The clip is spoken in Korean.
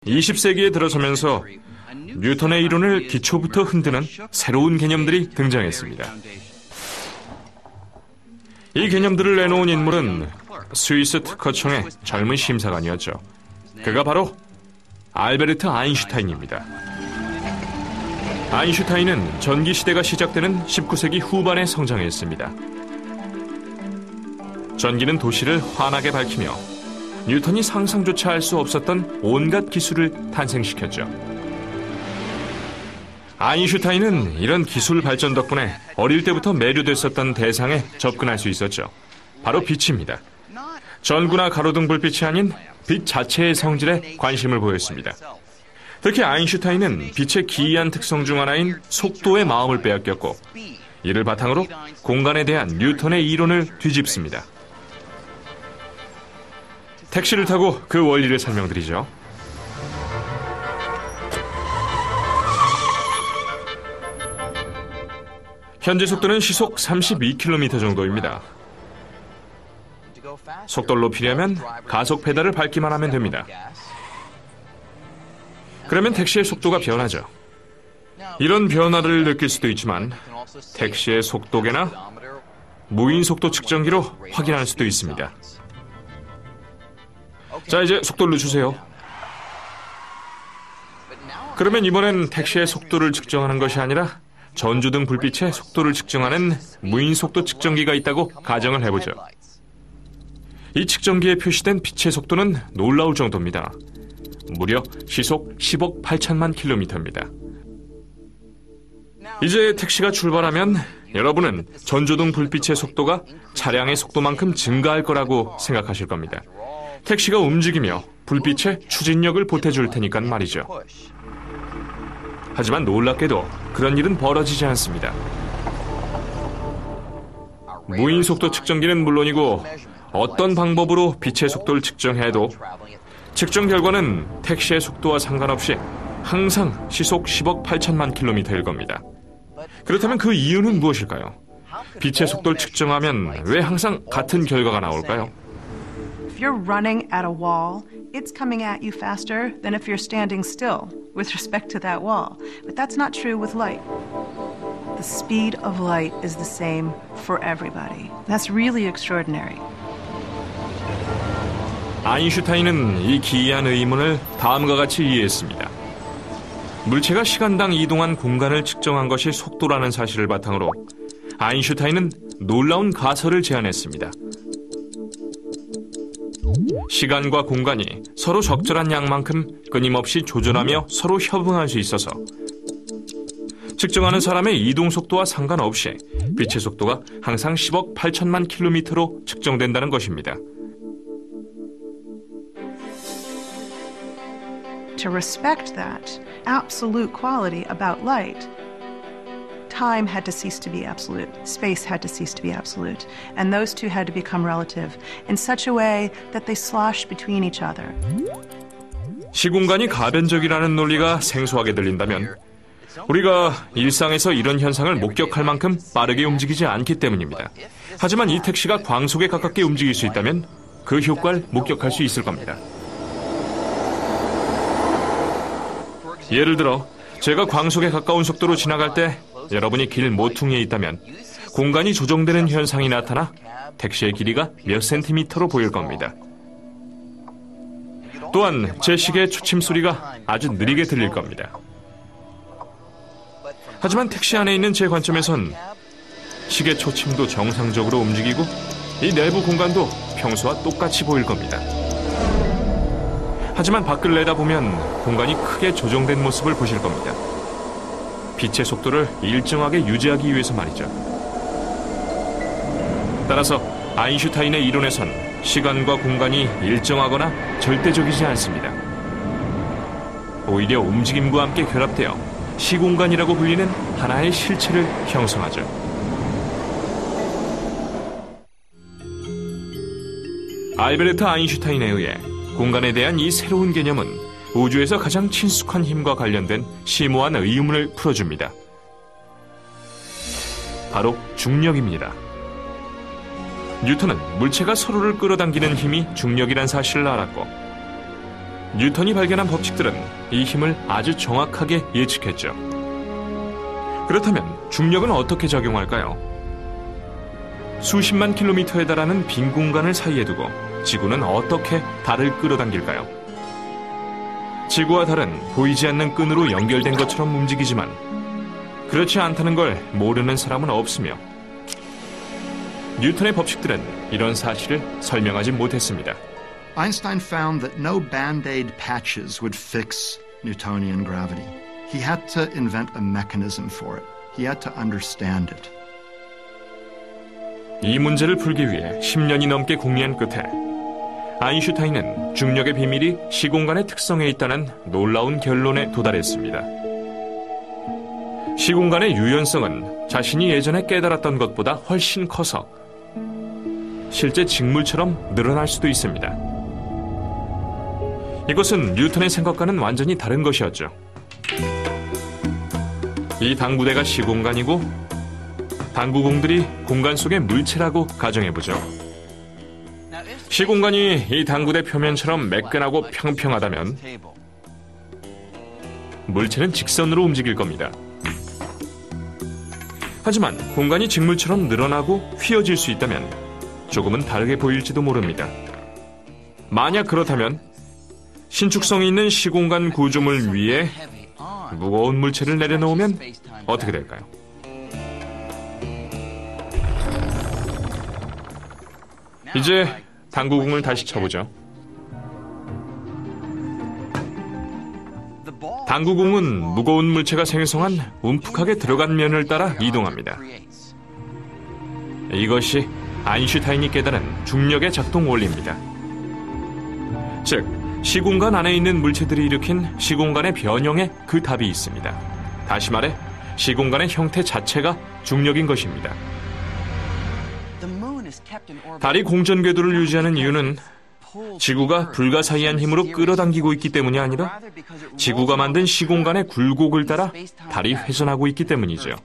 20세기에 들어서면서 뉴턴의 이론을 기초부터 흔드는 새로운 개념들이 등장했습니다. 이 개념들을 내놓은 인물은 스위스 특허청의 젊은 심사관이었죠. 그가 바로 알베르트 아인슈타인입니다. 아인슈타인은 전기시대가 시작되는 19세기 후반에 성장했습니다. 전기는 도시를 환하게 밝히며 뉴턴이 상상조차 할 수 없었던 온갖 기술을 탄생시켰죠. 아인슈타인은 이런 기술 발전 덕분에 어릴 때부터 매료됐었던 대상에 접근할 수 있었죠. 바로 빛입니다. 전구나 가로등 불빛이 아닌 빛 자체의 성질에 관심을 보였습니다. 특히 아인슈타인은 빛의 기이한 특성 중 하나인 속도에 마음을 빼앗겼고, 이를 바탕으로 공간에 대한 뉴턴의 이론을 뒤집습니다. 택시를 타고 그 원리를 설명드리죠. 현재 속도는 시속 32km 정도입니다. 속도를 높이려면 가속 페달을 밟기만 하면 됩니다. 그러면 택시의 속도가 변하죠. 이런 변화를 느낄 수도 있지만 택시의 속도계나 무인 속도 측정기로 확인할 수도 있습니다. 자, 이제 속도를 늦추세요. 그러면 이번엔 택시의 속도를 측정하는 것이 아니라 전조등 불빛의 속도를 측정하는 무인 속도 측정기가 있다고 가정을 해보죠. 이 측정기에 표시된 빛의 속도는 놀라울 정도입니다. 무려 시속 10억 8천만 킬로미터입니다. 이제 택시가 출발하면 여러분은 전조등 불빛의 속도가 차량의 속도만큼 증가할 거라고 생각하실 겁니다. 택시가 움직이며 불빛에 추진력을 보태줄 테니까 말이죠. 하지만 놀랍게도 그런 일은 벌어지지 않습니다. 무인 속도 측정기는 물론이고 어떤 방법으로 빛의 속도를 측정해도 측정 결과는 택시의 속도와 상관없이 항상 시속 10억 8천만 킬로미터일 겁니다. 그렇다면 그 이유는 무엇일까요? 빛의 속도를 측정하면 왜 항상 같은 결과가 나올까요? If you're running at a wall, it's coming at you faster than if you're standing still with respect to that wall. But that's not true with light. The speed of light is the same for everybody. That's really extraordinary. 아인슈타인은 이 기이한 의문을 다음과 같이 이해했습니다. 물체가 시간당 이동한 공간을 측정한 것이 속도라는 사실을 바탕으로 아인슈타인은 놀라운 가설을 제안했습니다. 시간과 공간이 서로 적절한 양만큼 끊임없이 조절하며 서로 협응할 수 있어서 측정하는 사람의 이동 속도와 상관없이 빛의 속도가 항상 10억 8천만 킬로미터로 측정된다는 것입니다. To respect that absolute quality about light, time had to cease to be absolute, space had to cease to be absolute, and those two had to become relative in such a way that they slosh between each other. 시공간이 가변적이라는 논리가 생소하게 들린다면 우리가 일상에서 이런 현상을 목격할 만큼 빠르게 움직이지 않기 때문입니다. 하지만 이 택시가 광속에 가깝게 움직일 수 있다면 그 효과를 목격할 수 있을 겁니다. 예를 들어 제가 광속에 가까운 속도로 지나갈 때 여러분이 길 모퉁이에 있다면 공간이 조정되는 현상이 나타나 택시의 길이가 몇 센티미터로 보일 겁니다. 또한 제 시계의 초침 소리가 아주 느리게 들릴 겁니다. 하지만 택시 안에 있는 제 관점에선 시계 초침도 정상적으로 움직이고 이 내부 공간도 평소와 똑같이 보일 겁니다. 하지만 밖을 내다보면 공간이 크게 조정된 모습을 보실 겁니다. 빛의 속도를 일정하게 유지하기 위해서 말이죠. 따라서 아인슈타인의 이론에선 시간과 공간이 일정하거나 절대적이지 않습니다. 오히려 움직임과 함께 결합되어 시공간이라고 불리는 하나의 실체를 형성하죠. 알베르트 아인슈타인에 의해 공간에 대한 이 새로운 개념은 우주에서 가장 친숙한 힘과 관련된 심오한 의문을 풀어줍니다. 바로 중력입니다. 뉴턴은 물체가 서로를 끌어당기는 힘이 중력이란 사실을 알았고 뉴턴이 발견한 법칙들은 이 힘을 아주 정확하게 예측했죠. 그렇다면 중력은 어떻게 작용할까요? 수십만 킬로미터에 달하는 빈 공간을 사이에 두고 지구는 어떻게 달을 끌어당길까요? 지구와 달은 보이지 않는 끈으로 연결된 것처럼 움직이지만 그렇지 않다는 걸 모르는 사람은 없으며 뉴턴의 법칙들은 이런 사실을 설명하지 못했습니다. Einstein found that no band-aid patches would fix Newtonian gravity. He had to invent a mechanism for it. He had to understand it. 이 문제를 풀기 위해 10년이 넘게 궁리한 끝에 아인슈타인은 중력의 비밀이 시공간의 특성에 있다는 놀라운 결론에 도달했습니다. 시공간의 유연성은 자신이 예전에 깨달았던 것보다 훨씬 커서 실제 직물처럼 늘어날 수도 있습니다. 이것은 뉴턴의 생각과는 완전히 다른 것이었죠. 이 당구대가 시공간이고 당구공들이 공간 속의 물체라고 가정해보죠. 시공간이 이 당구대 표면처럼 매끈하고 평평하다면 물체는 직선으로 움직일 겁니다. 하지만 공간이 직물처럼 늘어나고 휘어질 수 있다면 조금은 다르게 보일지도 모릅니다. 만약 그렇다면 신축성이 있는 시공간 구조물 위에 무거운 물체를 내려놓으면 어떻게 될까요? 이제 당구공을 다시 쳐보죠. 당구공은 무거운 물체가 생성한 움푹하게 들어간 면을 따라 이동합니다. 이것이 아인슈타인이 깨달은 중력의 작동 원리입니다. 즉, 시공간 안에 있는 물체들이 일으킨 시공간의 변형에 그 답이 있습니다. 다시 말해, 시공간의 형태 자체가 중력인 것입니다. 달이 공전 궤도를 유지하는 이유는 지구가 불가사의한 힘으로 끌어당기고 있기 때문이 아니라 지구가 만든 시공간의 굴곡을 따라 달이 회전하고 있기 때문이죠.